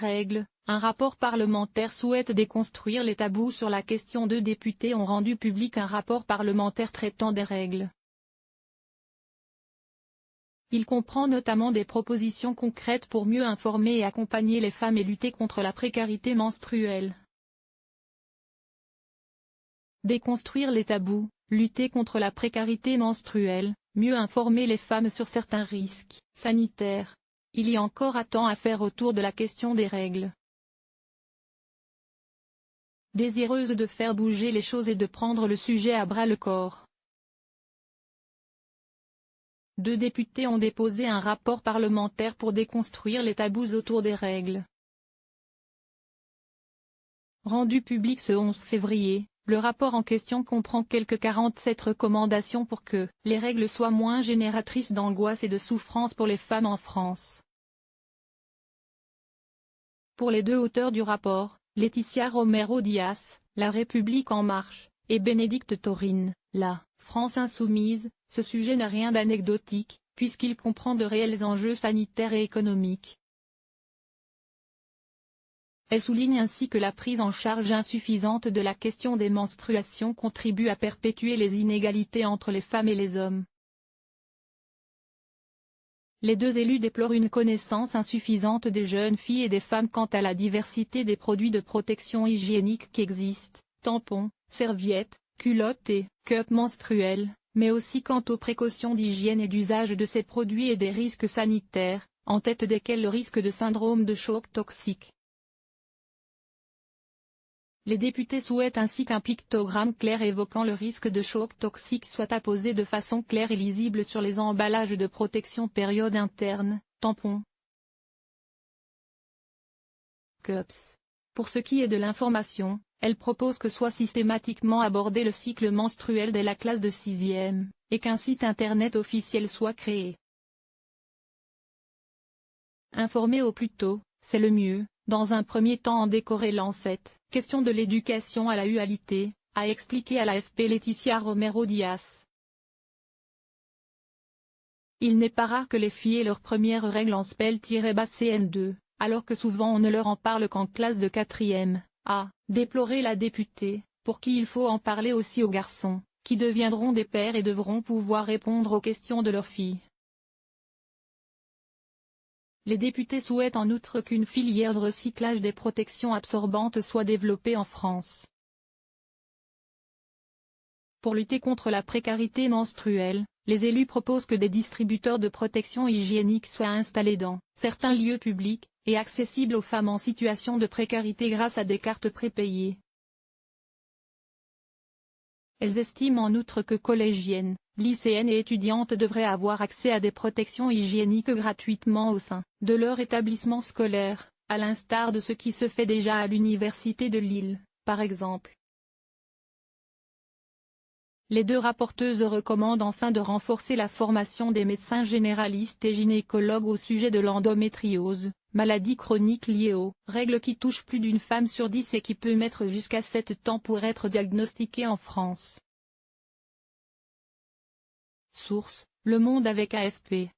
Règles, un rapport parlementaire souhaite déconstruire les tabous sur la question. 2 députés ont rendu public un rapport parlementaire traitant des règles. Il comprend notamment des propositions concrètes pour mieux informer et accompagner les femmes et lutter contre la précarité menstruelle. Déconstruire les tabous, lutter contre la précarité menstruelle, mieux informer les femmes sur certains risques sanitaires. Il y a encore tant à faire autour de la question des règles. Désireuse de faire bouger les choses et de prendre le sujet à bras-le-corps, 2 députés ont déposé un rapport parlementaire pour déconstruire les tabous autour des règles. Rendu public ce 11 février, le rapport en question comprend quelques 47 recommandations pour que les règles soient moins génératrices d'angoisse et de souffrance pour les femmes en France. Pour les 2 auteurs du rapport, Laetitia Romero Diaz, La République en marche, et Bénédicte Taurine, La France insoumise, ce sujet n'a rien d'anecdotique, puisqu'il comprend de réels enjeux sanitaires et économiques. Elle souligne ainsi que la prise en charge insuffisante de la question des menstruations contribue à perpétuer les inégalités entre les femmes et les hommes. Les 2 élus déplorent une connaissance insuffisante des jeunes filles et des femmes quant à la diversité des produits de protection hygiénique qui existent, tampons, serviettes, culottes et cups menstruels, mais aussi quant aux précautions d'hygiène et d'usage de ces produits et des risques sanitaires, en tête desquels le risque de syndrome de choc toxique. Les députés souhaitent ainsi qu'un pictogramme clair évoquant le risque de choc toxique soit apposé de façon claire et lisible sur les emballages de protection période interne, tampons, cups. Pour ce qui est de l'information, elle propose que soit systématiquement abordé le cycle menstruel dès la classe de 6e, et qu'un site internet officiel soit créé. Informer au plus tôt, c'est le mieux, dans un premier temps en décorrélant cette question de l'éducation à la UALité, a expliqué à l'AFP Laetitia Romero Diaz. Il n'est pas rare que les filles aient leurs premières règles en SPEL-CN2, alors que souvent on ne leur en parle qu'en classe de 4e, a déploré la députée, pour qui il faut en parler aussi aux garçons, qui deviendront des pères et devront pouvoir répondre aux questions de leurs filles. Les députés souhaitent en outre qu'une filière de recyclage des protections absorbantes soit développée en France. Pour lutter contre la précarité menstruelle, les élus proposent que des distributeurs de protection hygiénique soient installés dans certains lieux publics, et accessibles aux femmes en situation de précarité grâce à des cartes prépayées. Elles estiment en outre que collégiennes, lycéennes et étudiantes devraient avoir accès à des protections hygiéniques gratuitement au sein de leur établissement scolaire, à l'instar de ce qui se fait déjà à l'université de Lille, par exemple. Les 2 rapporteuses recommandent enfin de renforcer la formation des médecins généralistes et gynécologues au sujet de l'endométriose, maladie chronique liée aux règles qui touche plus d'une femme sur 10 et qui peut mettre jusqu'à 7 ans pour être diagnostiquée en France. Source: Le Monde avec AFP.